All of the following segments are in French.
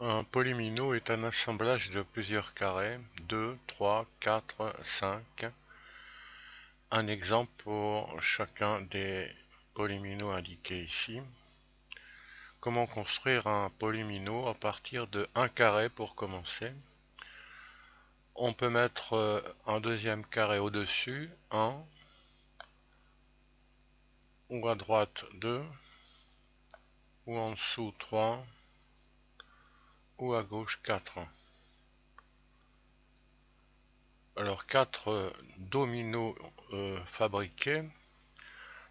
Un polymino est un assemblage de plusieurs carrés, 2, 3, 4, 5. Un exemple pour chacun des polyminos indiqués ici. Comment construire un polymino à partir de un carré pour commencer. On peut mettre un deuxième carré au-dessus, 1, ou à droite 2, ou en dessous 3, ou à gauche 4. Alors 4 dominos fabriqués,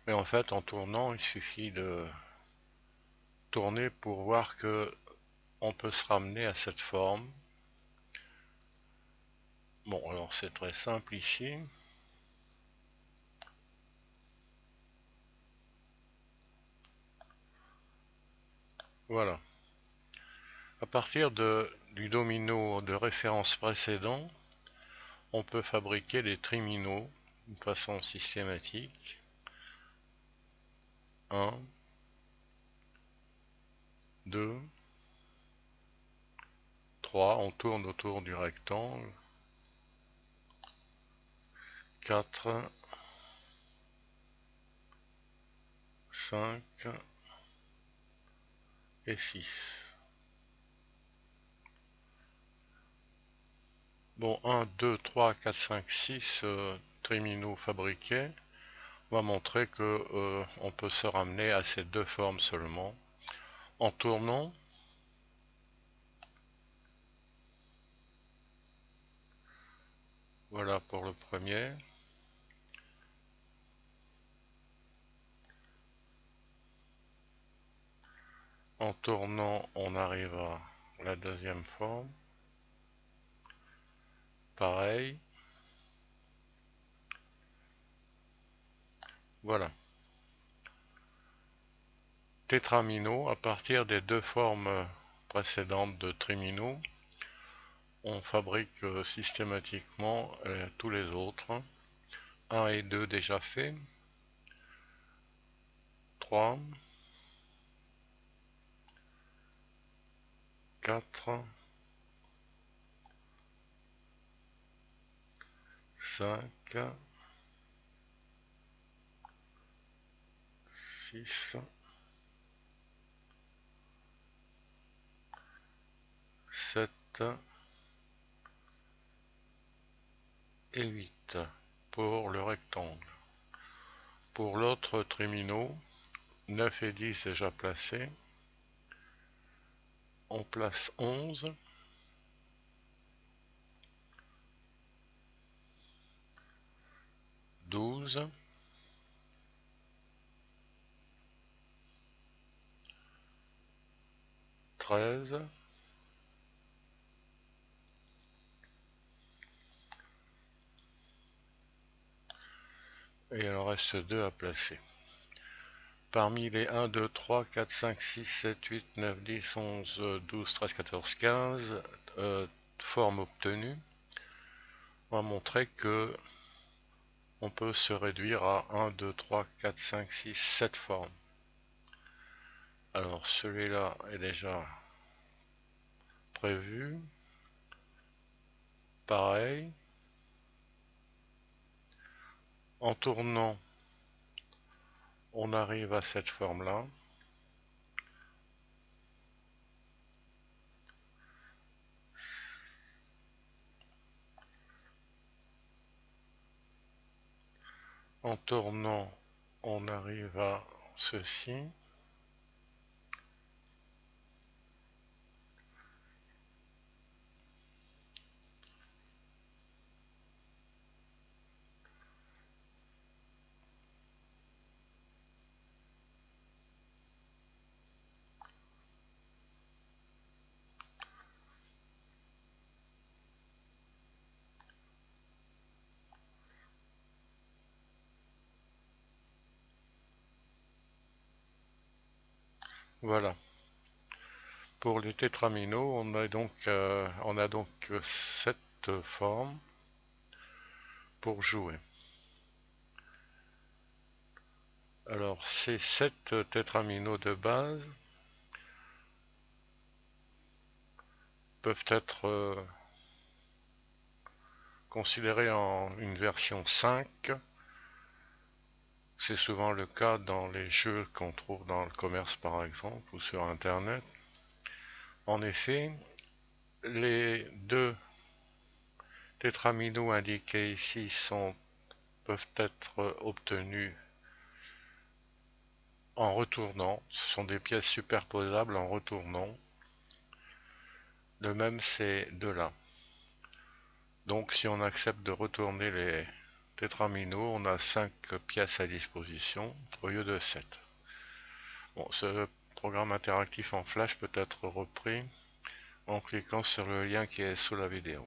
mais en fait en tournant il suffit de tourner pour voir que on peut se ramener à cette forme. Bon, alors c'est très simple ici. Voilà. À partir du domino de référence précédent, on peut fabriquer les triminos de façon systématique. 1, 2, 3, on tourne autour du rectangle. 4, 5 et 6. Bon, 1, 2, 3, 4, 5, 6 triminos fabriqués. On va montrer que on peut se ramener à ces deux formes seulement en tournant. Voilà pour le premier. En tournant, on arrive à la deuxième forme. Pareil. Voilà. Tétramino, à partir des deux formes précédentes de trimino, on fabrique systématiquement tous les autres. 1 et 2 déjà faits. 3, 4, 5, 6, 7 et 8 pour le rectangle. Pour l'autre trimino, 9 et 10 déjà placés, on place 11, 12, 13, et il en reste 2 à placer. Parmi les 1, 2, 3, 4, 5, 6, 7, 8, 9, 10, 11, 12, 13, 14, 15 formes obtenues, on va montrer que on peut se réduire à 1, 2, 3, 4, 5, 6, 7 formes. Alors celui-là est déjà prévu. Pareil. En tournant, on arrive à cette forme-là. En tournant, on arrive à ceci. Voilà. Pour les tétraminos, on a donc 7 formes pour jouer. Alors ces 7 tétraminos de base, peuvent être considérés en une version 5. C'est souvent le cas dans les jeux qu'on trouve dans le commerce par exemple ou sur internet. En effet, les deux tétraminaux indiqués ici peuvent être obtenus en retournant. Ce sont des pièces superposables en retournant. De même ces deux-là. Donc si on accepte de retourner les tétraminaux, on a 5 pièces à disposition au lieu de 7. Bon, ce programme interactif en flash peut être repris en cliquant sur le lien qui est sous la vidéo.